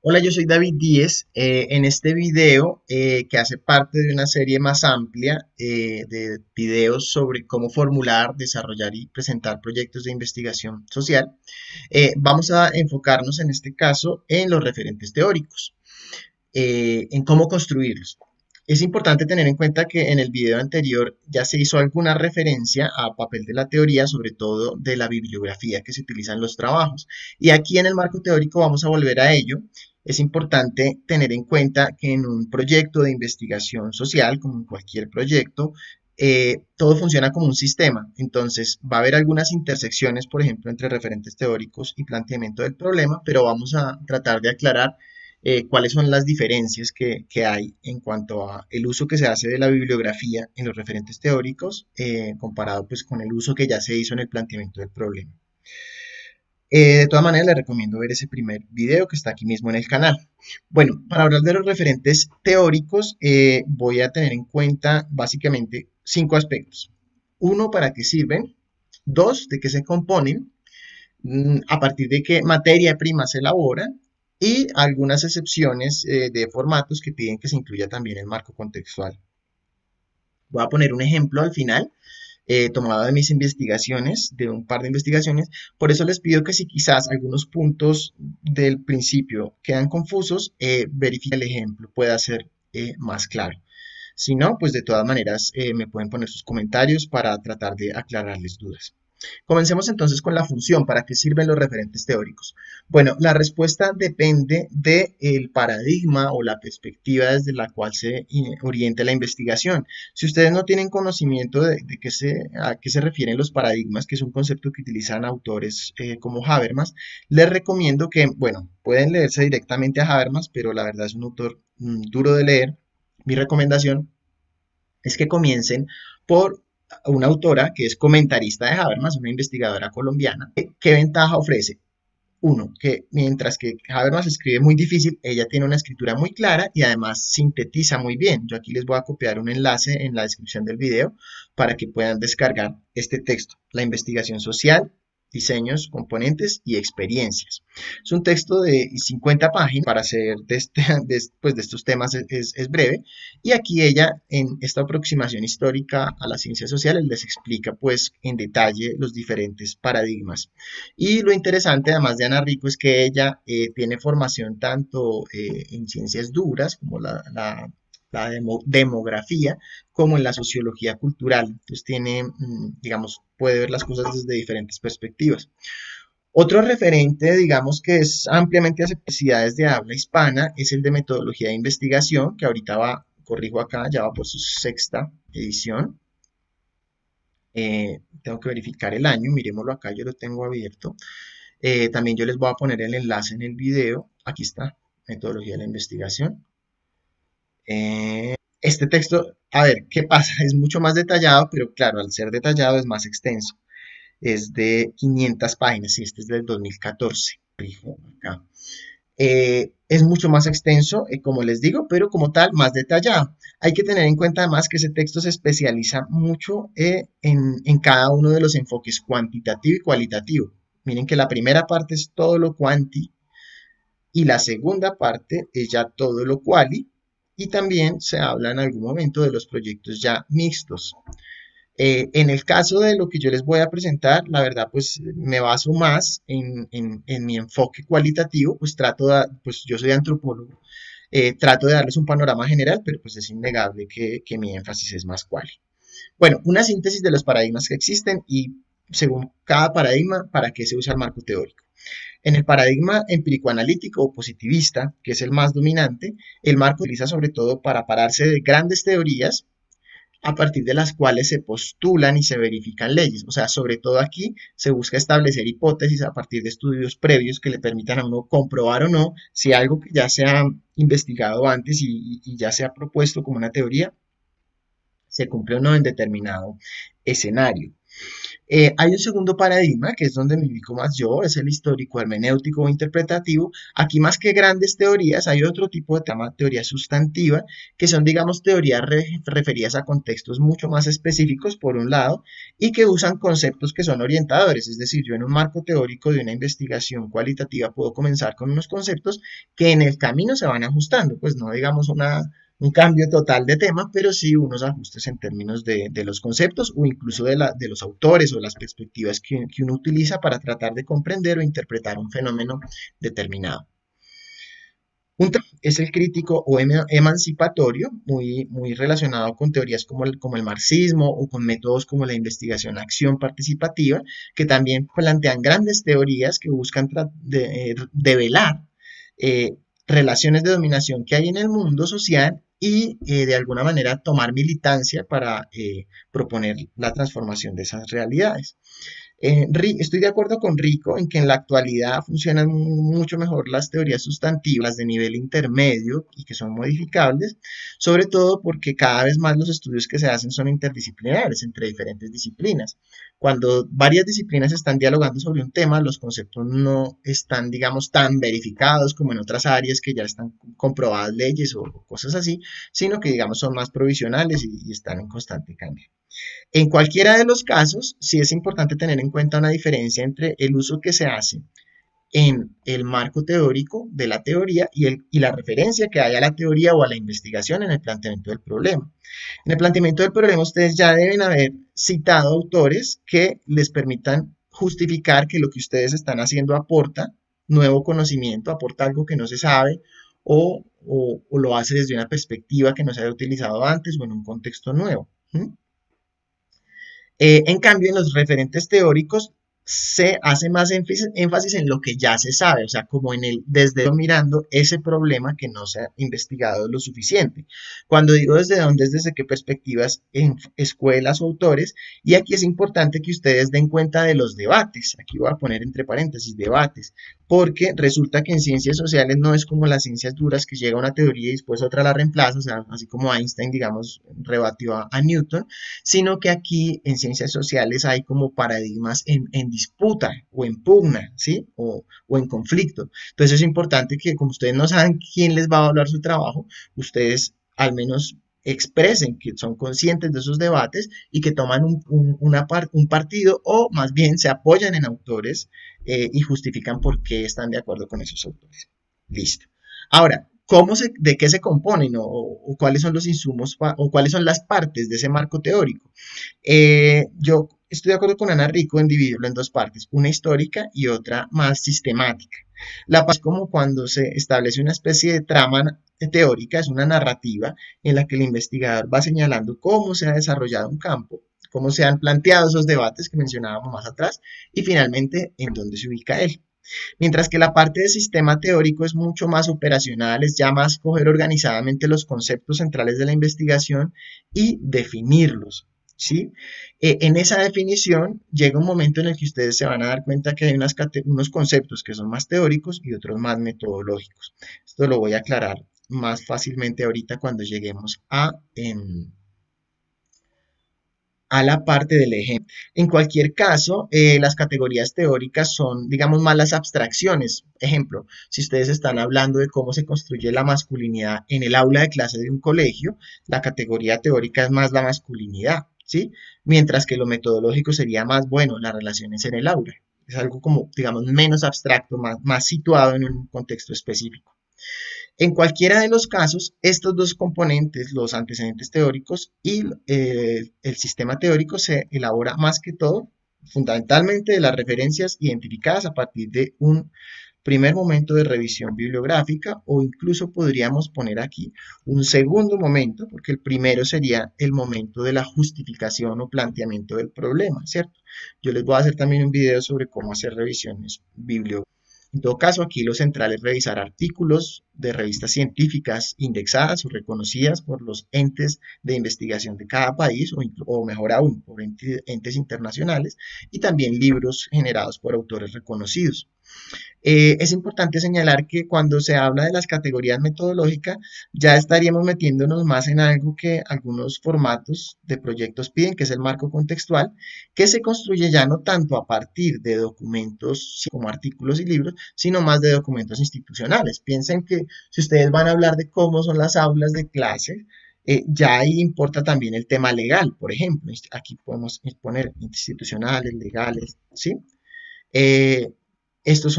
Hola, yo soy David Díez. En este video, que hace parte de una serie más amplia de videos sobre cómo formular, desarrollar y presentar proyectos de investigación social, vamos a enfocarnos en este caso en los referentes teóricos, en cómo construirlos. Es importante tener en cuenta que en el video anterior ya se hizo alguna referencia a papel de la teoría, sobre todo de la bibliografía que se utiliza en los trabajos. Y aquí en el marco teórico vamos a volver a ello. Es importante tener en cuenta que en un proyecto de investigación social, como en cualquier proyecto, todo funciona como un sistema. Entonces, va a haber algunas intersecciones, por ejemplo, entre referentes teóricos y planteamiento del problema, pero vamos a tratar de aclarar cuáles son las diferencias que hay en cuanto a el uso que se hace de la bibliografía en los referentes teóricos comparado pues con el uso que ya se hizo en el planteamiento del problema. De todas maneras, les recomiendo ver ese primer video que está aquí mismo en el canal. Bueno, para hablar de los referentes teóricos, voy a tener en cuenta básicamente 5 aspectos. Uno, para qué sirven. Dos, de qué se componen. A partir de qué materia prima se elabora y algunas excepciones de formatos que piden que se incluya también el marco contextual. Voy a poner un ejemplo al final, tomado de mis investigaciones, de un par de investigaciones. Por eso les pido que si quizás algunos puntos del principio quedan confusos, verifique el ejemplo, pueda ser más claro. Si no, pues de todas maneras me pueden poner sus comentarios para tratar de aclararles dudas. Comencemos entonces con la función. ¿Para qué sirven los referentes teóricos? Bueno, la respuesta depende del paradigma o la perspectiva desde la cual se oriente la investigación. Si ustedes no tienen conocimiento a qué se refieren los paradigmas, que es un concepto que utilizan autores como Habermas, les recomiendo que, bueno, pueden leerse directamente a Habermas, pero la verdad es un autor duro de leer. Mi recomendación es que comiencen por una autora que es comentarista de Habermas, una investigadora colombiana. ¿Qué ventaja ofrece? Uno, que mientras que Habermas escribe muy difícil, ella tiene una escritura muy clara y además sintetiza muy bien. Yo aquí les voy a copiar un enlace en la descripción del video para que puedan descargar este texto. La investigación social, diseños, componentes y experiencias. Es un texto de 50 páginas para hacer pues de estos temas es breve y aquí ella en esta aproximación histórica a las ciencias sociales les explica pues en detalle los diferentes paradigmas. Y lo interesante además de Ana Rico es que ella tiene formación tanto en ciencias duras como demografía como en la sociología cultural. Entonces tiene, digamos, puede ver las cosas desde diferentes perspectivas. Otro referente, digamos, que es ampliamente hacia necesidades de habla hispana, es el de metodología de investigación, que ahorita va, corrijo acá, ya va por su sexta edición. Tengo que verificar el año, miremoslo acá, yo lo tengo abierto. También yo les voy a poner el enlace en el video. Aquí está, metodología de la investigación. Este texto, a ver, ¿qué pasa? Es mucho más detallado, pero claro, al ser detallado es más extenso. Es de 500 páginas y este es del 2014. Acá. Es mucho más extenso, como les digo, pero como tal, más detallado. Hay que tener en cuenta además que ese texto se especializa mucho en cada uno de los enfoques cuantitativo y cualitativo. Miren que la primera parte es todo lo cuanti y la segunda parte es ya todo lo quali y también se habla en algún momento de los proyectos ya mixtos. En el caso de lo que yo les voy a presentar, la verdad, pues me baso más en mi enfoque cualitativo, pues pues yo soy antropólogo, trato de darles un panorama general, pero pues es innegable que mi énfasis es más cuali. Bueno, una síntesis de los paradigmas que existen y según cada paradigma, para qué se usa el marco teórico. En el paradigma empírico-analítico o positivista, que es el más dominante, el marco se utiliza sobre todo para pararse de grandes teorías a partir de las cuales se postulan y se verifican leyes. O sea, sobre todo aquí se busca establecer hipótesis a partir de estudios previos que le permitan a uno comprobar o no si algo que ya se ha investigado antes y ya se ha propuesto como una teoría se cumple o no en determinado escenario. Hay un segundo paradigma, que es donde me ubico más yo, es el histórico, hermenéutico o interpretativo. Aquí más que grandes teorías, hay otro tipo de tema, teoría sustantiva, que son, digamos, teorías referidas a contextos mucho más específicos, por un lado, y que usan conceptos que son orientadores. Es decir, yo en un marco teórico de una investigación cualitativa puedo comenzar con unos conceptos que en el camino se van ajustando, pues no digamos un cambio total de tema, pero sí unos ajustes en términos de los conceptos o incluso de los autores o las perspectivas que uno utiliza para tratar de comprender o interpretar un fenómeno determinado. Un tema es el crítico o emancipatorio, muy relacionado con teorías como el marxismo o con métodos como la investigación-acción participativa, que también plantean grandes teorías que buscan develar eh, relaciones de dominación que hay en el mundo social y de alguna manera tomar militancia para proponer la transformación de esas realidades. Estoy de acuerdo con Rico en que en la actualidad funcionan mucho mejor las teorías sustantivas de nivel intermedio y que son modificables, sobre todo porque cada vez más los estudios que se hacen son interdisciplinares entre diferentes disciplinas. Cuando varias disciplinas están dialogando sobre un tema, los conceptos no están, digamos, tan verificados como en otras áreas que ya están comprobadas leyes o cosas así, sino que, digamos, son más provisionales y están en constante cambio. En cualquiera de los casos, sí es importante tener en cuenta una diferencia entre el uso que se hace en el marco teórico de la teoría y la referencia que hay a la teoría o a la investigación en el planteamiento del problema. En el planteamiento del problema ustedes ya deben haber citado autores que les permitan justificar que lo que ustedes están haciendo aporta nuevo conocimiento, aporta algo que no se sabe o lo hace desde una perspectiva que no se haya utilizado antes o en un contexto nuevo. ¿Mm? En cambio, en los referentes teóricos se hace más énfasis en lo que ya se sabe, o sea, como en el desde mirando ese problema que no se ha investigado lo suficiente. Cuando digo desde dónde es desde qué perspectivas en escuelas o autores, y aquí es importante que ustedes den cuenta de los debates. Aquí voy a poner entre paréntesis debates, porque resulta que en ciencias sociales no es como las ciencias duras que llega una teoría y después otra la reemplaza, o sea, así como Einstein, digamos, rebatió a Newton, sino que aquí en ciencias sociales hay como paradigmas en disputa o en pugna, ¿sí? O en conflicto. Entonces es importante que como ustedes no saben quién les va a evaluar su trabajo, ustedes al menos expresen que son conscientes de esos debates y que toman un partido o más bien se apoyan en autores y justifican por qué están de acuerdo con esos autores. Listo. Ahora, de qué se componen o cuáles son los insumos o cuáles son las partes de ese marco teórico? Yo estoy de acuerdo con Ana Rico en dividirlo en dos partes, una histórica y otra más sistemática. La parte es como cuando se establece una especie de trama teórica, es una narrativa en la que el investigador va señalando cómo se ha desarrollado un campo, cómo se han planteado esos debates que mencionábamos más atrás y finalmente en dónde se ubica él. Mientras que la parte de sistema teórico es mucho más operacional, es ya más coger organizadamente los conceptos centrales de la investigación y definirlos. ¿Sí? En esa definición llega un momento en el que ustedes se van a dar cuenta que hay unos conceptos que son más teóricos y otros más metodológicos. Esto lo voy a aclarar más fácilmente ahorita cuando lleguemos a la parte del ejemplo. En cualquier caso, las categorías teóricas son, digamos, más las abstracciones. Ejemplo, si ustedes están hablando de cómo se construye la masculinidad en el aula de clase de un colegio, la categoría teórica es más la masculinidad, ¿sí? Mientras que lo metodológico sería más, bueno, las relaciones en el aula. Es algo como, digamos, menos abstracto, más situado en un contexto específico. En cualquiera de los casos, estos dos componentes, los antecedentes teóricos y el sistema teórico, se elabora más que todo, fundamentalmente de las referencias identificadas a partir de un primer momento de revisión bibliográfica o incluso podríamos poner aquí un segundo momento, porque el primero sería el momento de la justificación o planteamiento del problema, ¿cierto? Yo les voy a hacer también un video sobre cómo hacer revisiones bibliográficas. En todo caso, aquí lo central es revisar artículos de revistas científicas indexadas o reconocidas por los entes de investigación de cada país o mejor aún, por entes internacionales y también libros generados por autores reconocidos. Es importante señalar que cuando se habla de las categorías metodológicas, ya estaríamos metiéndonos más en algo que algunos formatos de proyectos piden, que es el marco contextual, que se construye ya no tanto a partir de documentos como artículos y libros, sino más de documentos institucionales. Piensen que si ustedes van a hablar de cómo son las aulas de clase, ya ahí importa también el tema legal, por ejemplo. Aquí podemos poner institucionales, legales, ¿sí? Eh, Eso es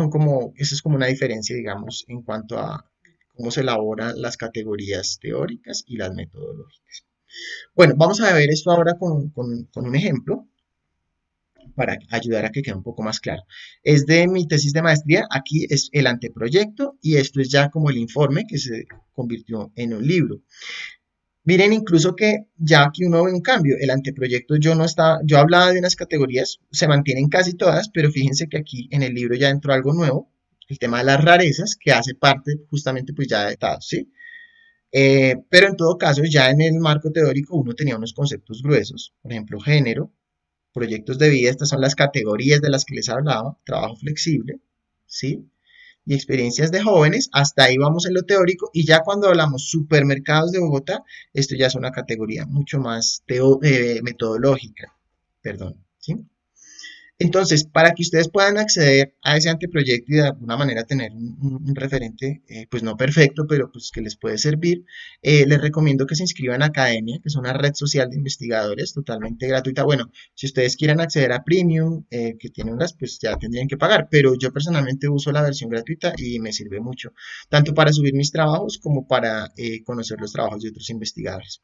como una diferencia, digamos, en cuanto a cómo se elaboran las categorías teóricas y las metodológicas. Bueno, vamos a ver esto ahora con un ejemplo para ayudar a que quede un poco más claro. Es de mi tesis de maestría, aquí es el anteproyecto y esto es ya como el informe que se convirtió en un libro. Miren, incluso que ya aquí uno ve un cambio. El anteproyecto yo no estaba, yo hablaba de unas categorías, se mantienen casi todas, pero fíjense que aquí en el libro ya entró algo nuevo, el tema de las rarezas, que hace parte justamente pues ya de estados, ¿sí? Pero en todo caso, ya en el marco teórico uno tenía unos conceptos gruesos, por ejemplo, género, proyectos de vida, estas son las categorías de las que les hablaba, trabajo flexible, ¿sí? Y experiencias de jóvenes, hasta ahí vamos en lo teórico, y ya cuando hablamos supermercados de Bogotá, esto ya es una categoría mucho más metodológica, perdón, ¿sí? Entonces, para que ustedes puedan acceder a ese anteproyecto y de alguna manera tener un referente, pues no perfecto, pero pues que les puede servir, les recomiendo que se inscriban a Academia, que es una red social de investigadores totalmente gratuita. Bueno, si ustedes quieren acceder a Premium, que tiene unas, pues ya tendrían que pagar, pero yo personalmente uso la versión gratuita y me sirve mucho, tanto para subir mis trabajos como para conocer los trabajos de otros investigadores.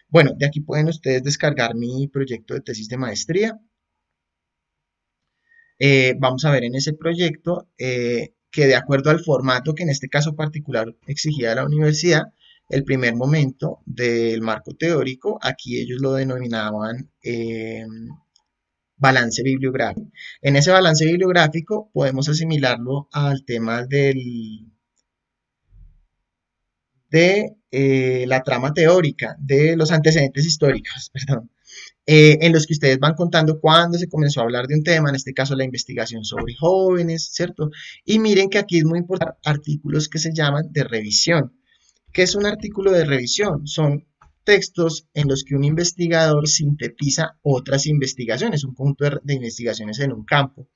Bueno, de aquí pueden ustedes descargar mi proyecto de tesis de maestría. Vamos a ver en ese proyecto que de acuerdo al formato que en este caso particular exigía la universidad, el primer momento del marco teórico, aquí ellos lo denominaban balance bibliográfico. En ese balance bibliográfico podemos asimilarlo al tema de la trama teórica, de los antecedentes históricos, perdón, en los que ustedes van contando cuándo se comenzó a hablar de un tema, en este caso la investigación sobre jóvenes, ¿cierto? Y miren que aquí es muy importante artículos que se llaman de revisión. ¿Qué es un artículo de revisión? Son textos en los que un investigador sintetiza otras investigaciones, un conjunto de investigaciones en un campo.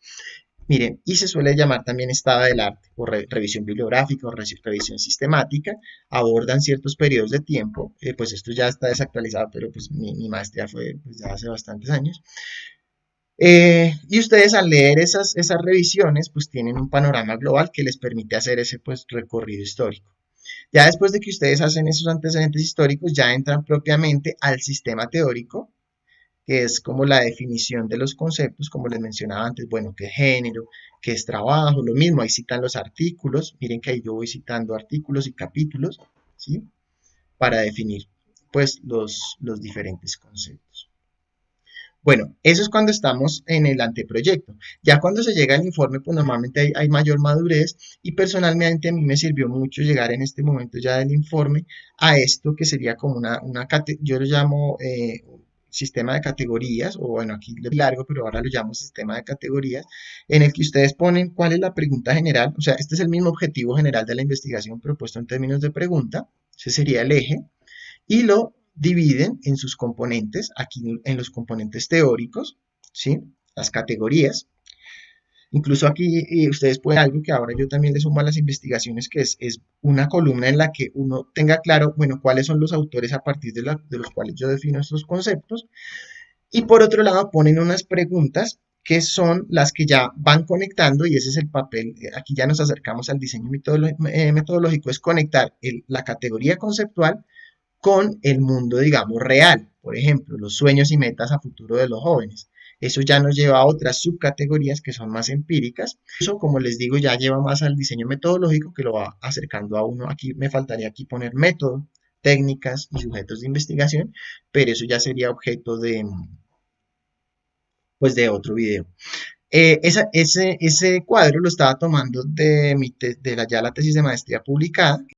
Miren, y se suele llamar también estado del arte, o revisión bibliográfica, o revisión sistemática, abordan ciertos periodos de tiempo, pues esto ya está desactualizado, pero pues mi maestría fue pues, ya hace bastantes años. Y ustedes al leer esas revisiones, pues tienen un panorama global que les permite hacer ese pues recorrido histórico. Ya después de que ustedes hacen esos antecedentes históricos, ya entran propiamente al sistema teórico, que es como la definición de los conceptos, como les mencionaba antes, bueno, qué es género, qué es trabajo, lo mismo, ahí citan los artículos, miren que ahí yo voy citando artículos y capítulos, ¿sí? Para definir, pues, los diferentes conceptos. Bueno, eso es cuando estamos en el anteproyecto. Ya cuando se llega al informe, pues normalmente hay mayor madurez y personalmente a mí me sirvió mucho llegar en este momento ya del informe a esto que sería como yo lo llamo sistema de categorías, o bueno, aquí lo largo, pero ahora lo llamo sistema de categorías, en el que ustedes ponen cuál es la pregunta general, o sea, este es el mismo objetivo general de la investigación propuesto en términos de pregunta, ese sería el eje, y lo dividen en sus componentes, aquí en los componentes teóricos, ¿sí? Las categorías. Incluso aquí ustedes pueden algo que ahora yo también le sumo a las investigaciones, que es una columna en la que uno tenga claro, bueno, cuáles son los autores a partir de los cuales yo defino estos conceptos. Y por otro lado ponen unas preguntas que son las que ya van conectando, y ese es el papel, aquí ya nos acercamos al diseño metodológico, es conectar la categoría conceptual con el mundo, digamos, real. Por ejemplo, los sueños y metas a futuro de los jóvenes. Eso ya nos lleva a otras subcategorías que son más empíricas. Eso, como les digo, ya lleva más al diseño metodológico que lo va acercando a uno. Aquí me faltaría aquí poner método, técnicas y sujetos de investigación, pero eso ya sería objeto pues, de otro video. Ese cuadro lo estaba tomando de ya la tesis de maestría publicada.